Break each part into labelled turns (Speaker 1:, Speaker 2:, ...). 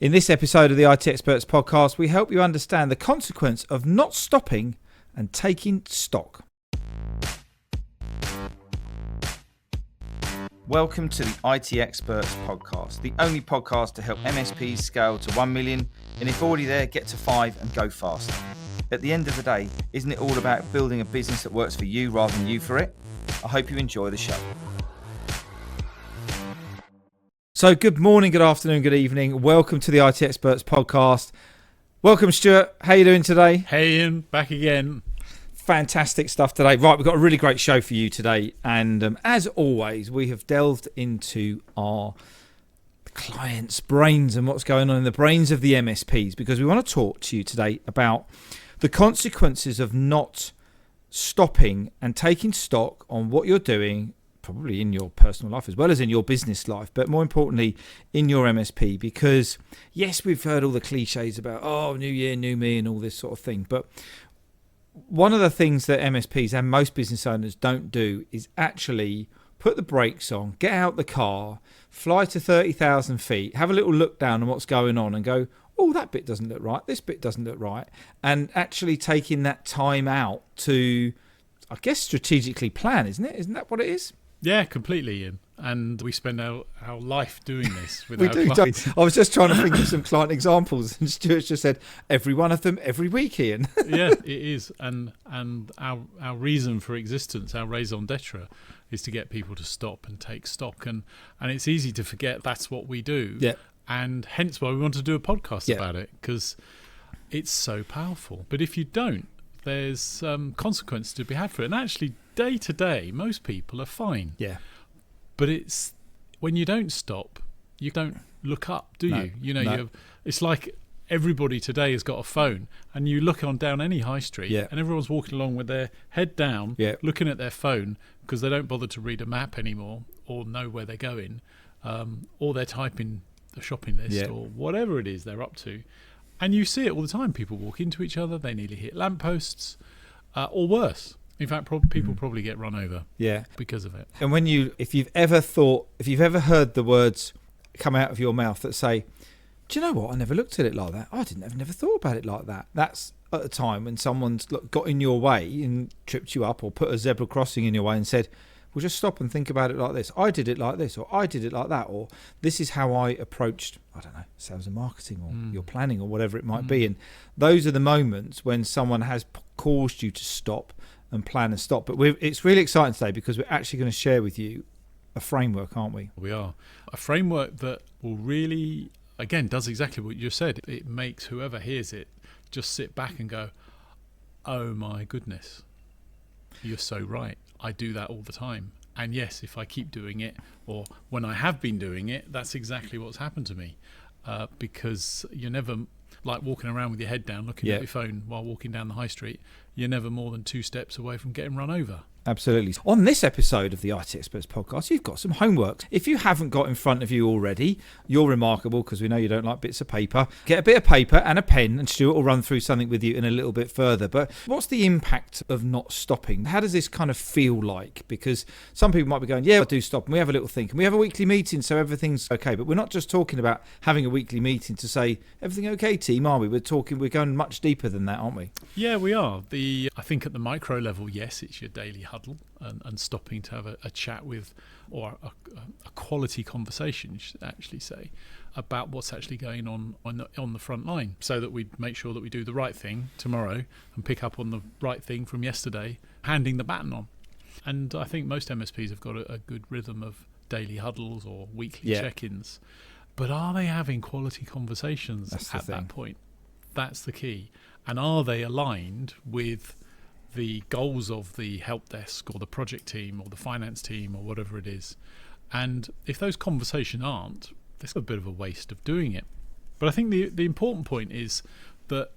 Speaker 1: In this episode of the IT Experts podcast, we help you understand the consequence of not stopping and taking stock. Welcome to the IT Experts podcast, the only podcast to help MSPs scale to 1 million, and if already there, get to 5 and go faster. At the end of the day, isn't it all about building a business that works for you rather than you for it? I hope you enjoy the show. So good morning, good afternoon, good evening. Welcome to the IT Experts podcast. Welcome, Stuart. How are you doing today?
Speaker 2: Hey, Ian. Back again.
Speaker 1: Fantastic stuff today. Right, we've got a really great show for you today. And as always, we have delved into our clients' brains and what's going on in the brains of the MSPs, because we want to talk to you today about the consequences of not stopping and taking stock on what you're doing, probably in your personal life as well as in your business life, but more importantly in your MSP. Because yes, we've heard all the cliches about, oh, new year, new me and all this sort of thing. But one of the things that MSPs and most business owners don't do is actually put the brakes on, get out the car, fly to 30,000 feet, have a little look down on what's going on and go, oh, that bit doesn't look right, this bit doesn't look right. And actually taking that time out to, I guess, strategically plan, isn't it? Isn't that what it is?
Speaker 2: Yeah, completely, Ian. And we spend our life doing this with
Speaker 1: we
Speaker 2: our
Speaker 1: do,
Speaker 2: clients.
Speaker 1: I was just trying to think of some client examples, and Stuart's just said, every one of them, every week, Ian.
Speaker 2: Yeah, it is. And our reason for existence, our raison d'etre, is to get people to stop and take stock. And it's easy to forget that's what we do.
Speaker 1: Yeah.
Speaker 2: And hence why we want to do a podcast
Speaker 1: Yeah.
Speaker 2: about it, because it's so powerful. But if you don't, there's consequences to be had for it. And actually, day to day, most people are fine.
Speaker 1: Yeah.
Speaker 2: But it's when you don't stop, you don't look up, do you? You know, it's like everybody today has got a phone, and you look on down any high street, and everyone's walking along with their head down, looking at their phone because they don't bother to read a map anymore or know where they're going, or they're typing the shopping list or whatever it is they're up to. And you see it all the time. People walk into each other, they nearly hit lampposts, or worse. In fact, people probably get run over because of it.
Speaker 1: And if you've ever heard the words come out of your mouth that say, do you know what? I never looked at it like that. I've never thought about it like that. That's at a time when someone's got in your way and tripped you up or put a zebra crossing in your way and said, well, just stop and think about it like this. I did it like this, or I did it like that, or this is how I approached, I don't know, sales and marketing or your planning or whatever it might be. And those are the moments when someone has caused you to stop and plan and stop. But it's really exciting today because we're actually going to share with you a framework, aren't we?
Speaker 2: We are. A framework that will really, again, does exactly what you said. It makes whoever hears it just sit back and go, oh my goodness, you're so right. I do that all the time. And yes, if I keep doing it, or when I have been doing it, that's exactly what's happened to me. Because you're never like walking around with your head down looking at your phone while walking down the high street. You're never more than 2 steps away from getting run over.
Speaker 1: Absolutely. On this episode of the IT Experts podcast, you've got some homework. If you haven't got in front of you already, you're remarkable, because we know you don't like bits of paper. Get a bit of paper and a pen, and Stuart will run through something with you in a little bit further. But what's the impact of not stopping? How does this kind of feel like? Because some people might be going, yeah, I do stop, and we have a little think, and we have a weekly meeting, so everything's okay. But we're not just talking about having a weekly meeting to say, everything okay, team, are we? We're going much deeper than that, aren't we?
Speaker 2: Yeah, we are. I think at the micro level, yes, it's your daily huddle. And stopping to have a chat with, or a quality conversation, you should actually say, about what's actually going on the front line, so that we make sure that we do the right thing tomorrow and pick up on the right thing from yesterday, handing the baton on. And I think most MSPs have got a good rhythm of daily huddles or weekly check-ins. But are they having quality conversations at that point? That's the key. And are they aligned with the goals of the help desk or the project team or the finance team or whatever it is? And if those conversations aren't, there's a bit of a waste of doing it. But I think the important point is that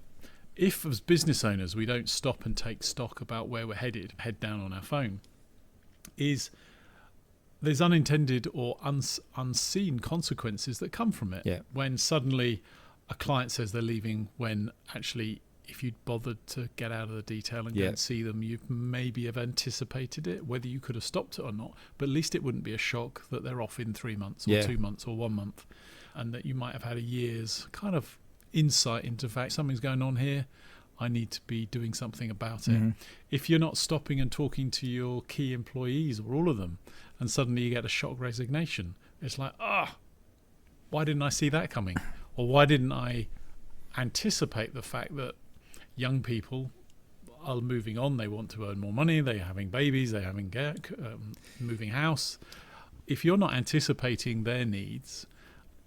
Speaker 2: if as business owners we don't stop and take stock about where we're headed, head down on our phone, is there's unintended or unseen consequences that come from it. When suddenly a client says they're leaving, when actually if you'd bothered to get out of the detail and go and see them, you maybe have anticipated it, whether you could have stopped it or not, but at least it wouldn't be a shock that they're off in 3 months or 2 months or 1 month. and that you might have had a year's kind of insight into the fact something's going on here. I need to be doing something about it. If you're not stopping and talking to your key employees or all of them, and suddenly you get a shock resignation, it's like, why didn't I see that coming? Or why didn't I anticipate the fact that young people are moving on, they want to earn more money, they're having babies, they're having moving house. If you're not anticipating their needs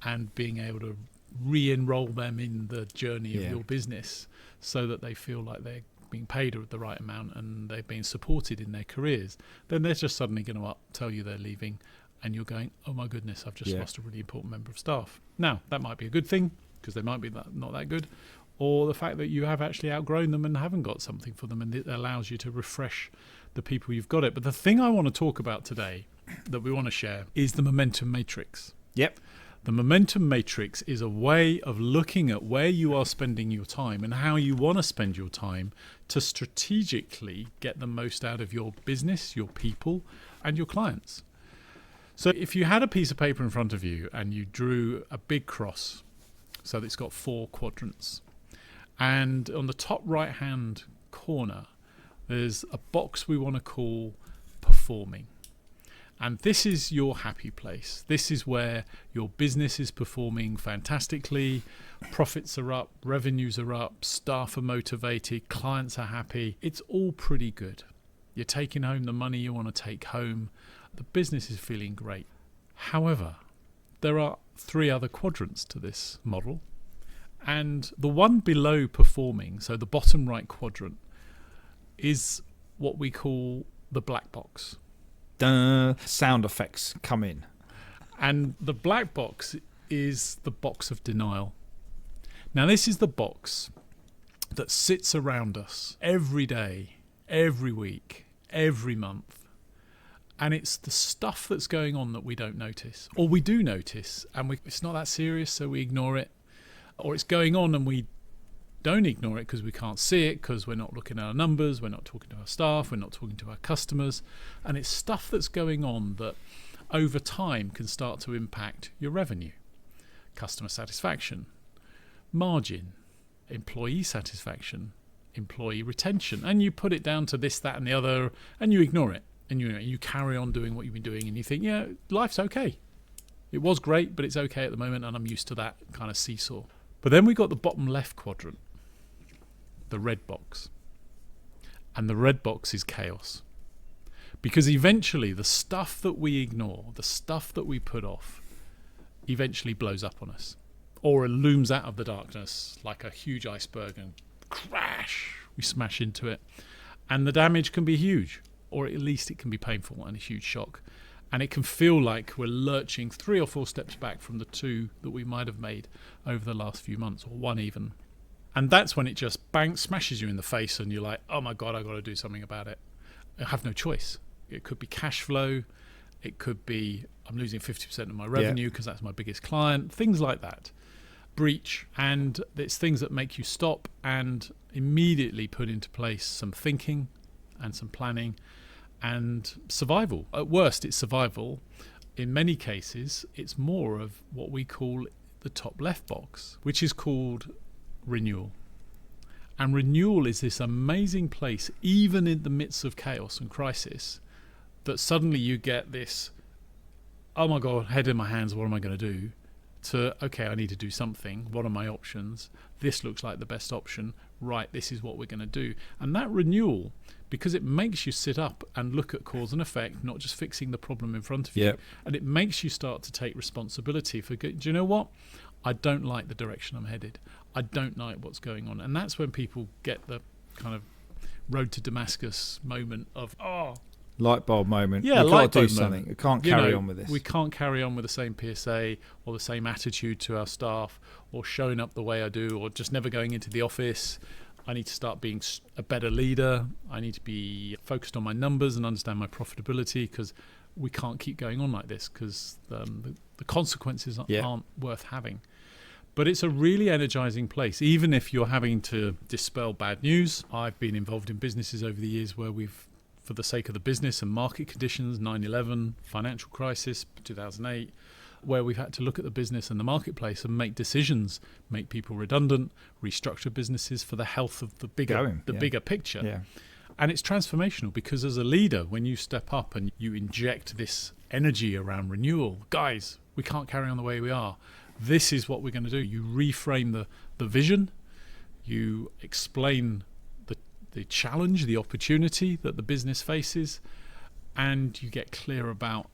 Speaker 2: and being able to re-enroll them in the journey of your business so that they feel like they're being paid the right amount and they're being supported in their careers, then they're just suddenly going to tell you they're leaving, and you're going, oh my goodness, I've just lost a really important member of staff. Now, that might be a good thing because they might be not that good, or the fact that you have actually outgrown them and haven't got something for them, and it allows you to refresh the people you've got it. But the thing I want to talk about today that we want to share is the momentum matrix.
Speaker 1: Yep.
Speaker 2: The momentum matrix is a way of looking at where you are spending your time and how you want to spend your time to strategically get the most out of your business, your people, and your clients. So if you had a piece of paper in front of you and you drew a big cross, so that it's got 4 quadrants, and on the top right-hand corner, there's a box we want to call performing. And this is your happy place. This is where your business is performing fantastically. Profits are up, revenues are up, staff are motivated, clients are happy. It's all pretty good. You're taking home the money you want to take home. The business is feeling great. However, there are 3 other quadrants to this model. And the one below performing, so the bottom right quadrant, is what we call the black box.
Speaker 1: Sound effects come in.
Speaker 2: And the black box is the box of denial. Now, this is the box that sits around us every day, every week, every month. And it's the stuff that's going on that we don't notice. Or we do notice, and it's not that serious, so we ignore it. Or it's going on and we don't ignore it because we can't see it, because we're not looking at our numbers, we're not talking to our staff, we're not talking to our customers. And it's stuff that's going on that over time can start to impact your revenue, customer satisfaction, margin, employee satisfaction, employee retention. And you put it down to this, that and the other, and you ignore it. And you carry on doing what you've been doing, and you think, yeah, life's okay. It was great, but it's okay at the moment, and I'm used to that kind of seesaw. But then we got the bottom left quadrant, the red box. And the red box is chaos. Because eventually the stuff that we ignore, the stuff that we put off, eventually blows up on us. Or it looms out of the darkness like a huge iceberg and crash, we smash into it. And the damage can be huge, or at least it can be painful and a huge shock. And it can feel like we're lurching 3 or 4 steps back from the 2 that we might have made over the last few months, or 1 even. And that's when it just smashes you in the face, and you're like, oh my God, I've got to do something about it. I have no choice. It could be cash flow. It could be I'm losing 50% of my revenue because that's my biggest client. Things like that. Breach. And it's things that make you stop and immediately put into place some thinking and some planning and survival. At worst, it's survival. In many cases, it's more of what we call the top left box, which is called renewal. And renewal is this amazing place, even in the midst of chaos and crisis, that suddenly you get this, oh my God, head in my hands, what am I going to do? To, okay, I need to do something. What are my options? This looks like the best option. Right, this is what we're going to do. And that renewal, because it makes you sit up and look at cause and effect, not just fixing the problem in front of you. And it makes you start to take responsibility for, do you know what? I don't like the direction I'm headed. I don't like what's going on. And that's when people get the kind of road to Damascus moment of,
Speaker 1: light bulb moment.
Speaker 2: Yeah,
Speaker 1: we've
Speaker 2: light
Speaker 1: got to do
Speaker 2: bulb
Speaker 1: something.
Speaker 2: moment.
Speaker 1: We can't carry on with this.
Speaker 2: We can't carry on with the same PSA or the same attitude to our staff or showing up the way I do or just never going into the office. I need to start being a better leader. I need to be focused on my numbers and understand my profitability, because we can't keep going on like this, because the consequences aren't worth having. But it's a really energizing place, even if you're having to dispel bad news. I've been involved in businesses over the years where we've, for the sake of the business and market conditions, 9/11, financial crisis, 2008, where we've had to look at the business and the marketplace and make decisions, make people redundant, restructure businesses for the health of the bigger picture.
Speaker 1: Yeah.
Speaker 2: And it's transformational, because as a leader, when you step up and you inject this energy around renewal, guys, we can't carry on the way we are. This is what we're going to do. You reframe the vision, you explain the challenge, the opportunity that the business faces, and you get clear about,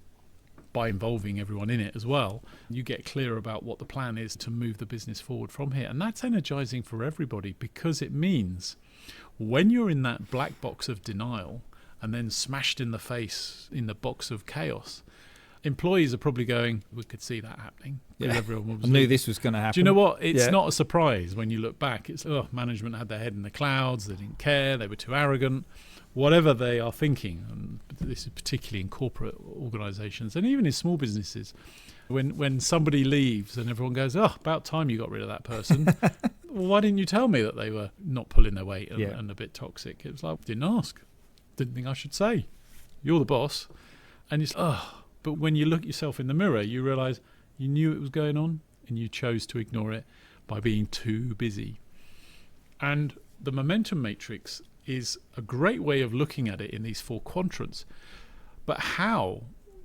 Speaker 2: by involving everyone in it as well, you get clear about what the plan is to move the business forward from here. And that's energizing for everybody, because it means when you're in that black box of denial and then smashed in the face in the box of chaos, employees are probably going, we could see that happening.
Speaker 1: Yeah.
Speaker 2: Everyone
Speaker 1: I knew this was going to happen.
Speaker 2: Do you know what? It's not a surprise when you look back. It's, management had their head in the clouds. They didn't care. They were too arrogant. Whatever they are thinking, and this is particularly in corporate organisations and even in small businesses, when somebody leaves and everyone goes, about time you got rid of that person. Well, why didn't you tell me that they were not pulling their weight and a bit toxic? It was like, didn't ask. Didn't think I should say. You're the boss. And it's, but when you look yourself in the mirror, you realise you knew it was going on and you chose to ignore it by being too busy. And the momentum matrix is a great way of looking at it in these 4 quadrants. But how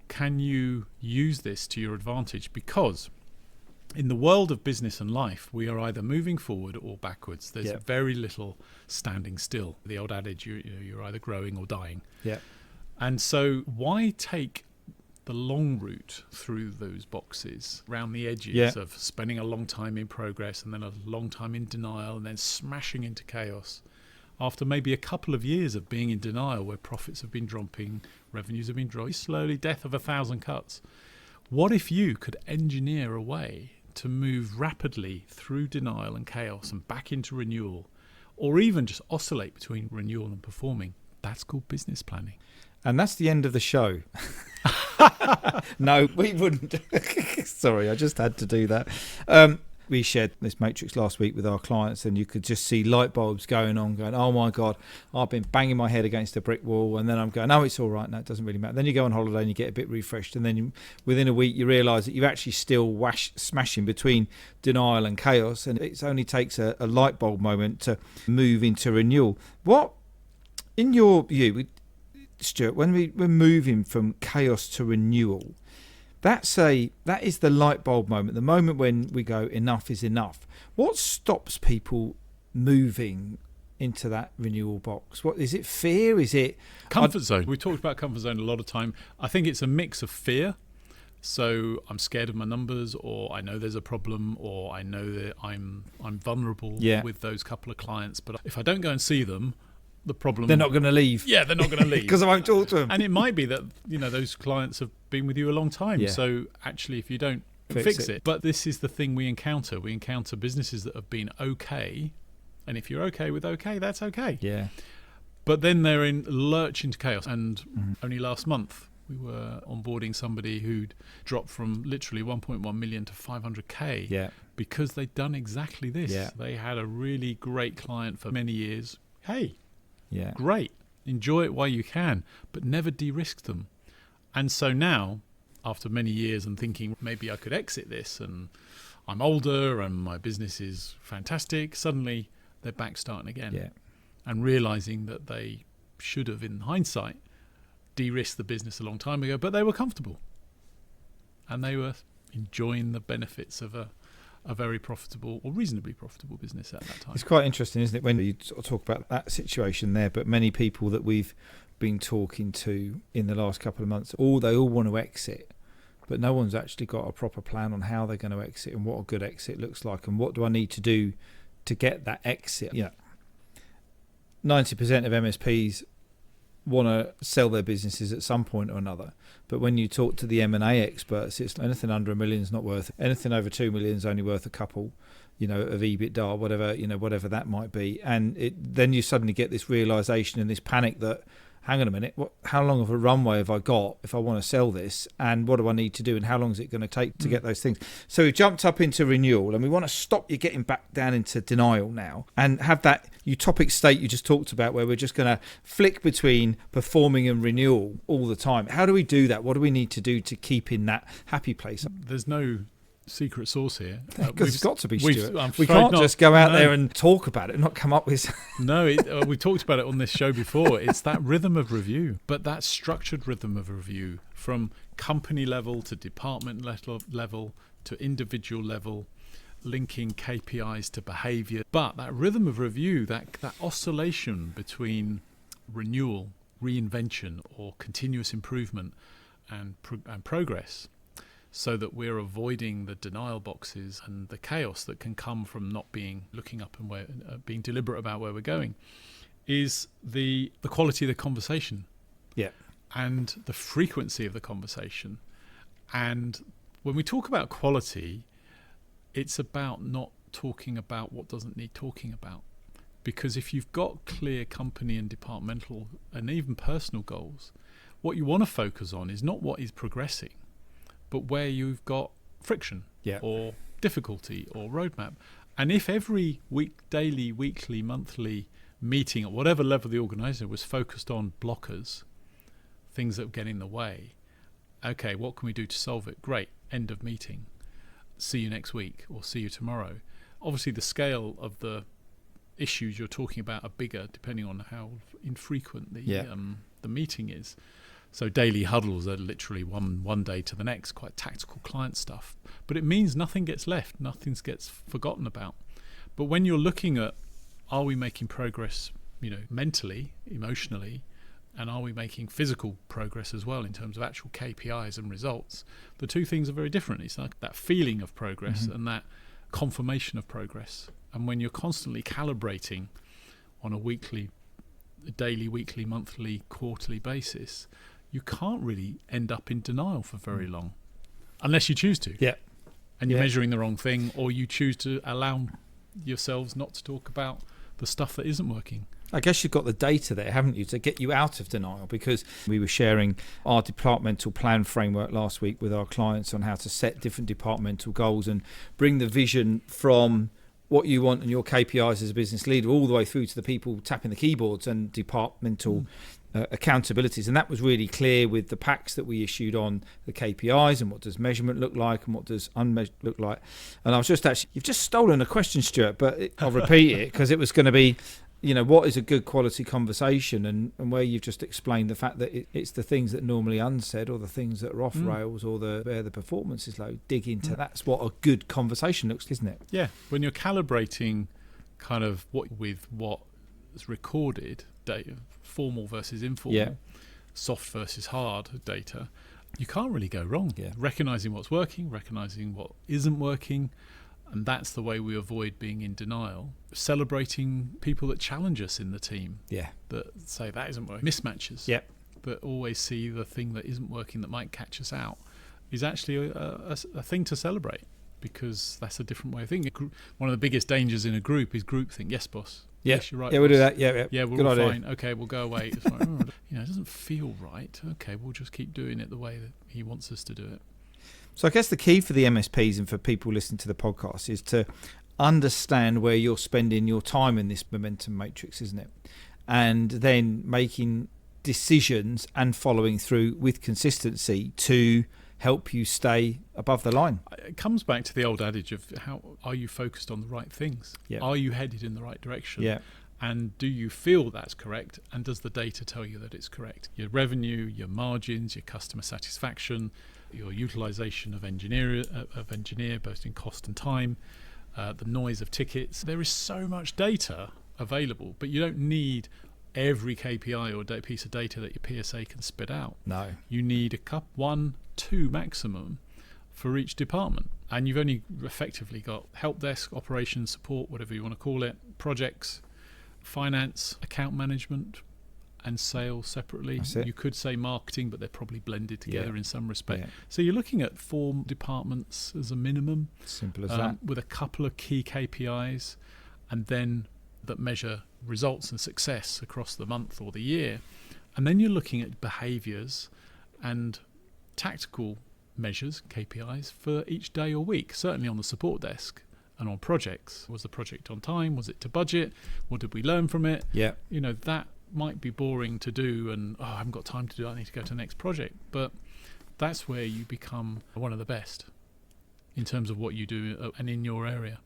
Speaker 2: can you use this to your advantage? Because in the world of business and life, we are either moving forward or backwards. There's very little standing still. The old adage, you're either growing or dying.
Speaker 1: Yeah.
Speaker 2: And so why take the long route through those boxes, around the edges of spending a long time in progress and then a long time in denial and then smashing into chaos after maybe a couple of years of being in denial, where profits have been dropping, revenues have been dropping, slowly, death of 1,000 cuts. What if you could engineer a way to move rapidly through denial and chaos and back into renewal, or even just oscillate between renewal and performing? That's called business planning.
Speaker 1: And that's the end of the show. No, we wouldn't. Sorry, I just had to do that. We shared this matrix last week with our clients, and you could just see light bulbs going, oh my God, I've been banging my head against a brick wall. And then I'm going, no, it's all right. No, it doesn't really matter. Then you go on holiday and you get a bit refreshed. And then within a week, you realise that you're actually still smashing between denial and chaos. And it only takes a light bulb moment to move into renewal. What, in your view, Stuart, when we're moving from chaos to renewal, that is the light bulb moment, the moment when we go, enough is enough. What stops people moving into that renewal box? What is it? Fear? Is it
Speaker 2: comfort zone? We talked about comfort zone a lot of time. I think it's a mix of fear. So I'm scared of my numbers, or I know there's a problem, or I know that I'm vulnerable with those couple of clients. But if I don't go and see them, the problem,
Speaker 1: they're not going to leave.
Speaker 2: Yeah, they're not going to leave
Speaker 1: because I won't talk to them.
Speaker 2: And it might be that those clients have been with you a long time. Yeah. So actually, if you don't fix it, but this is the thing we encounter. We encounter businesses that have been okay, and if you're okay with okay, that's okay.
Speaker 1: Yeah.
Speaker 2: But then they're lurch into chaos. And only last month we were onboarding somebody who'd dropped from literally 1.1 million to 500k.
Speaker 1: Yeah.
Speaker 2: Because they'd done exactly this.
Speaker 1: Yeah.
Speaker 2: They had a really great client for many years. Hey.
Speaker 1: Yeah.
Speaker 2: Great. Enjoy it while you can, but never de-risk them. And so now, after many years and thinking maybe I could exit this, and I'm older and my business is fantastic, suddenly they're back starting again.
Speaker 1: Yeah.
Speaker 2: And realizing that they should have, in hindsight, de-risked the business a long time ago, but they were comfortable. And they were enjoying the benefits of a very profitable or reasonably profitable business at that time.
Speaker 1: It's quite interesting, isn't it, when you sort of talk about that situation there, but many people that we've been talking to in the last couple of months, they all want to exit, but no one's actually got a proper plan on how they're going to exit and what a good exit looks like and what do I need to do to get that exit. 90% of MSPs want to sell their businesses at some point or another, but when you talk to the M&A experts, it's anything under $1 million is not worth it. Anything over $2 million is only worth a couple, of EBITDA, whatever that might be. And then you suddenly get this realization and this panic that, hang on a minute, how long of a runway have I got if I want to sell this, and what do I need to do, and how long is it going to take to get those things? So we've jumped up into renewal, and we want to stop you getting back down into denial now and have that utopic state you just talked about, where we're just going to flick between performing and renewal all the time. How do we do that? What do we need to do to keep in that happy place?
Speaker 2: There's no secret sauce here.
Speaker 1: Because it's got to be, Stuart. We
Speaker 2: can't
Speaker 1: just go out there and talk about it and not come up with...
Speaker 2: No, we've talked about it on this show before. It's that rhythm of review, but that structured rhythm of review from company level to department level to individual level, linking KPIs to behaviour. But that rhythm of review, that oscillation between renewal, reinvention, or continuous improvement and progress, so that we're avoiding the denial boxes and the chaos that can come from not looking up and being deliberate about where we're going, is the quality of the conversation, and the frequency of the conversation. And when we talk about quality, it's about not talking about what doesn't need talking about, because if you've got clear company and departmental and even personal goals, what you want to focus on is not what is progressing, but where you've got friction or difficulty or roadmap. And if every week, daily, weekly, monthly meeting at whatever level the organizer was focused on blockers, things that get in the way, okay, what can we do to solve it? Great, end of meeting. See you next week or see you tomorrow. Obviously, the scale of the issues you're talking about are bigger depending on how infrequent the meeting is. So daily huddles are literally one day to the next, quite tactical client stuff. But it means nothing gets left, nothing gets forgotten about. But when you're looking at, are we making progress, mentally, emotionally, and are we making physical progress as well in terms of actual KPIs and results? The two things are very different. It's like that feeling of progress and that confirmation of progress. And when you're constantly calibrating on a daily, weekly, monthly, quarterly basis, you can't really end up in denial for very long, unless you choose to.
Speaker 1: Yeah.
Speaker 2: And you're measuring the wrong thing, or you choose to allow yourselves not to talk about the stuff that isn't working.
Speaker 1: I guess you've got the data there, haven't you, to get you out of denial, because we were sharing our departmental plan framework last week with our clients on how to set different departmental goals and bring the vision from what you want and your KPIs as a business leader all the way through to the people tapping the keyboards and departmental accountabilities. And that was really clear with the packs that we issued on the KPIs and what does measurement look like and what does unmeasured look like. And I was you've just stolen a question, Stuart, but I'll repeat it because it was going to be, what is a good quality conversation, and where you've just explained the fact that it's the things that are normally unsaid or the things that are off rails or where the performance is low. Dig into that's what a good conversation looks, isn't it? Yeah.
Speaker 2: When you're calibrating kind of what is recorded, data, formal versus informal, soft versus hard data, you can't really go wrong. Recognizing what's working, recognizing what isn't working, and that's the way we avoid being in denial. Celebrating people that challenge us in the team, that say that isn't working, mismatches, but always see the thing that isn't working that might catch us out, is actually a thing to celebrate, because that's a different way of thinking. One of the biggest dangers in a group is groupthink. Yes, boss. Yes, you're right.
Speaker 1: Yeah, we'll do that. Yeah,
Speaker 2: we're
Speaker 1: good
Speaker 2: all
Speaker 1: idea.
Speaker 2: fine. Okay, we'll go away. It's like, it doesn't feel right. Okay, we'll just keep doing it the way that he wants us to do it.
Speaker 1: So I guess the key for the MSPs and for people listening to the podcast is to understand where you're spending your time in this momentum matrix, isn't it? And then making decisions and following through with consistency to help you stay above the line.
Speaker 2: It comes back to the old adage of how are you focused on the right things? Are you headed in the right direction? And do you feel that's correct? And does the data tell you that it's correct? Your revenue, your margins, your customer satisfaction, your utilization of engineer both in cost and time, the noise of tickets. There is so much data available, but you don't need every KPI or piece of data that your PSA can spit out.
Speaker 1: No.
Speaker 2: You need one, two maximum for each department. And you've only effectively got help desk, operations, support, whatever you want to call it, projects, finance, account management, and sales separately. You could say marketing, but they're probably blended together in some respect. So you're looking at 4 departments as a minimum.
Speaker 1: Simple as that.
Speaker 2: With a couple of key KPIs, and then that measure results and success across the month or the year. And then you're looking at behaviours and tactical measures, KPIs, for each day or week, certainly on the support desk and on projects. Was the project on time? Was it to budget? What did we learn from it?
Speaker 1: Yeah.
Speaker 2: That might be boring to do and, I haven't got time to do it, I need to go to the next project. But that's where you become one of the best in terms of what you do and in your area.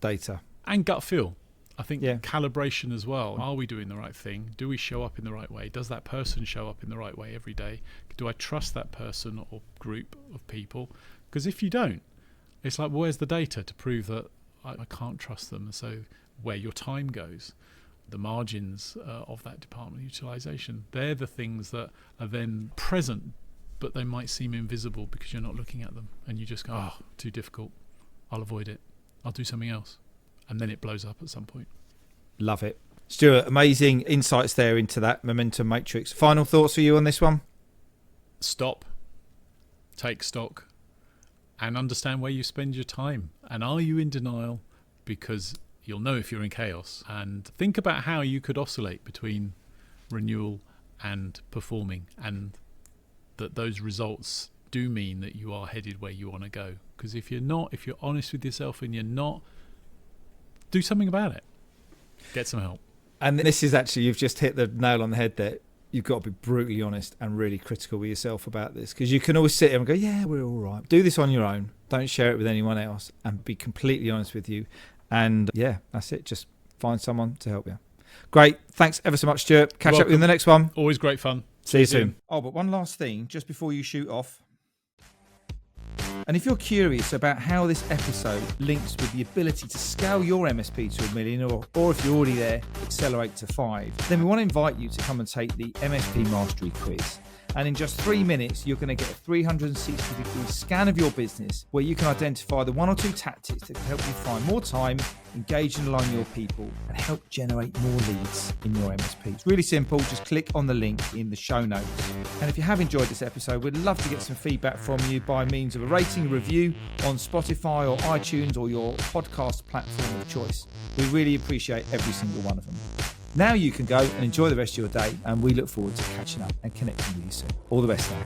Speaker 1: Data.
Speaker 2: And gut feel. I think calibration as well. Are we doing the right thing? Do we show up in the right way? Does that person show up in the right way every day? Do I trust that person or group of people? Because if you don't, it's like, where's the data to prove that I can't trust them? So where your time goes, the margins of that department utilisation, they're the things that are then present, but they might seem invisible because you're not looking at them. And you just go, too difficult. I'll avoid it. I'll do something else. And then it blows up at some point.
Speaker 1: Love it. Stuart, amazing insights there into that momentum matrix. Final thoughts for you on this one?
Speaker 2: Stop, take stock, and understand where you spend your time. And are you in denial? Because you'll know if you're in chaos. And think about how you could oscillate between renewal and performing, and that those results do mean that you are headed where you want to go. Because if you're not, if you're honest with yourself and you're not, do something about it. Get some help.
Speaker 1: And this is actually, you've just hit the nail on the head there. You've got to be brutally honest and really critical with yourself about this, because you can always sit here and go, yeah, we're all right. Do this on your own. Don't share it with anyone else, and be completely honest with you. And that's it. Just find someone to help you. Great. Thanks ever so much, Stuart. Catch up with you in the next one.
Speaker 2: Always great fun.
Speaker 1: See you soon. Oh, but one last thing just before you shoot off. And if you're curious about how this episode links with the ability to scale your MSP to $1 million, or if you're already there, accelerate to 5, then we want to invite you to come and take the MSP Mastery Quiz. And in just 3 minutes, you're going to get a 360-degree scan of your business, where you can identify the 1 or 2 tactics that can help you find more time, engage and align your people, and help generate more leads in your MSP. It's really simple. Just click on the link in the show notes. And if you have enjoyed this episode, we'd love to get some feedback from you by means of a rating and review on Spotify or iTunes or your podcast platform of choice. We really appreciate every single one of them. Now you can go and enjoy the rest of your day, and we look forward to catching up and connecting with you soon. All the best now.